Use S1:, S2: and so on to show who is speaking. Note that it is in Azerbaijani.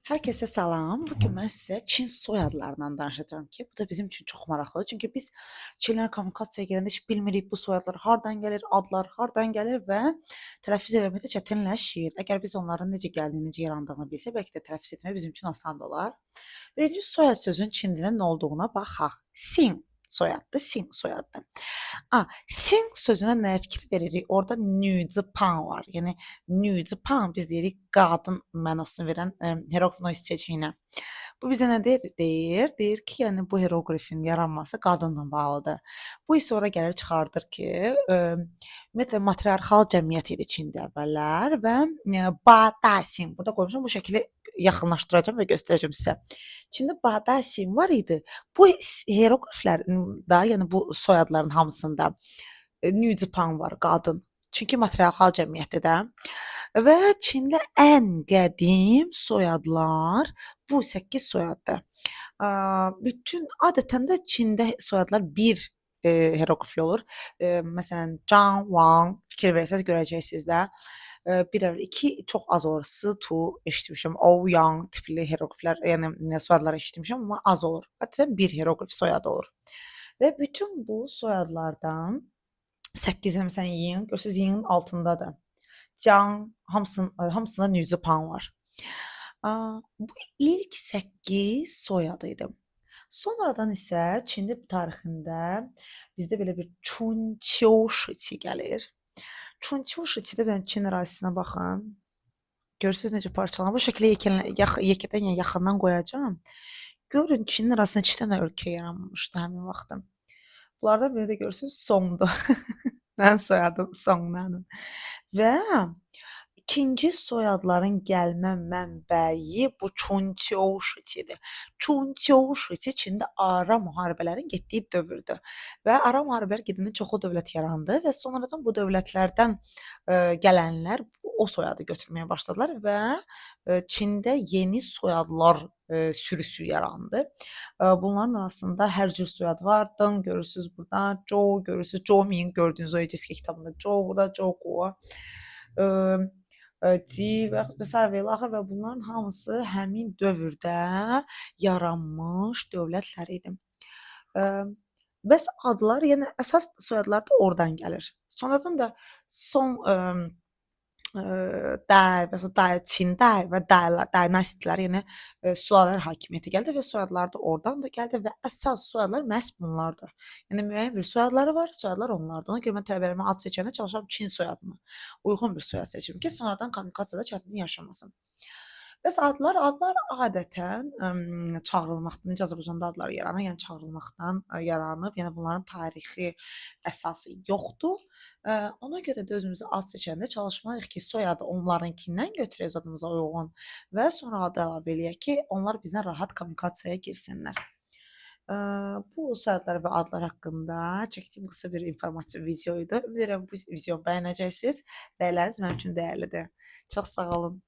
S1: Hər kəsə salam. Bu gün mən sizə Çin soyadlarından danışacağam ki, bu da bizim üçün çox maraqlıdır. Çünki biz Çinlə kommunikasiyaya gələndə heç bilmirik bu soyadlar hardan gəlir, adlar hardan gəlir və tələffüz eləməkdə çətinləşir. Əgər biz onların necə gəldiyini, necə yarandığını bilsək, bəlkə də tələffüz etmək bizim üçün asan da olar. Birinci soyad sözünün Çin dilində nə olduğuna baxaq. Xin soyaddır, Xin soyaddır. Xin sözünə nəyə fikir veririk? Orada nüzpan var. Yəni nüzpan biz deyirik qadın mənasını verən heroqlif seçiyinə. Bu bizə nə deyir? Deyir ki, yəni bu heroqlifin yaranması qadınla bağlıdır. Bu isə ora gəlir çıxardır ki, ümumiyyətlə matriarxal cəmiyyət idi Çində əvvəllər və Badasin. Burada qoymuşam bu şəkli yaxınlaşdıracağam və göstərəcəm sizə. Çində Badasin var idi. Bu heroqliflərin da, yəni bu soyadların hamısında nüzpan var, qadın. Çünki matriarxal cəmiyyətdir də. Və Çində ən qədim soyadlar bu 8 soyaddır. Bütün adətən də Çində soyadlar bir heroqlifli olur. Məsələn, Zhang, Wang fikir versəz görəcəksiniz də. Bir əvvəl 2 çox az olur. S, Tu eşitmişəm. O, Yang tipli heroqliflər, yəni soyadlar eşitmişəm, amma az olur. Adətən bir heroqlif soyadı olur. Və bütün bu soyadlardan 8-i məsələn Yin, görürsüz Yinin altındadır. Can, hamısında nüzpan var. Bu ilk 8 soyadı idi. Sonradan isə Çində tarixində bizdə belə bir Çunqiu Şiçi gəlir. Çunqiu Şiçidə də Çin ərazisinə baxın. Görürsüz necə parçalanıb. Bu şəkli yekədən yəni yaxından qoyacağam. Görün Çinin ərazisində 2 dənə ölkə yaranmışdı həmin vaxtda. Bunlardan biri də görürsüz Songdur. Mənim soyadım Songdandır. Və ikinci soyadların gəlmə mənbəyi bu Çunqiu Şiçidir. Çunqiu Şiçi Çində ara müharibələrin getdiyi dövrdür. Və ara müharibələr gedəndə çoxlu dövlət yarandı və sonradan bu dövlətlərdən gələnlər o soyadı götürməyə başladılar və Çində yeni soyadlar sürüsü yarandı. Bunların arasında hər cür soyad var. Deng görürsüz burada, Zhou görürsüz, Zhou Ming gördüyünüz o Eciski kitabında Zhou, burada Zhou Guo. Ci və sair və ilaxır və bunların hamısı həmin dövrdə yaranmış dövlətlər idi. Bəs adlar, yəni əsas soyadlar da oradan gəlir. Sonradan da son Day, məsələn, Day, Çinday və dynastilər, yəni sülalələr hakimiyyəti gəldi və soyadlar da oradan da gəldi və əsas soyadlar məhz bunlardır. Yəni müəyyən bir soyadları var, soyadlar onlardır. Ona görə mən tələbələrimə ad seçəndə çalışıram Çin soyadını uyğun bir soyad seçim ki, sonradan kommunikasiyada çətinlik yaşamasın. Bəs adlar adətən çağırılmaqdan, necə Azərbaycanda adlar yaranır, yəni çağırılmaqdan yaranıb, yəni bunların tarixi əsası yoxdur. Ona görə də özümüzə ad seçəndə çalışmalıyıq ki, soyadı onlarınkindən götürək adımıza uyğun və sonra adı əlavə eləyək ki, onlar bizlə rahat kommunikasiyaya girsinlər. Bu soyadlar və adlar haqqında çəkdiyim qısa bir informativ video idi. Ümid edirəm bu videomu bəyənəcəksiniz. Rəyləriniz mənim üçün dəyərlidir. Çox sağ olun.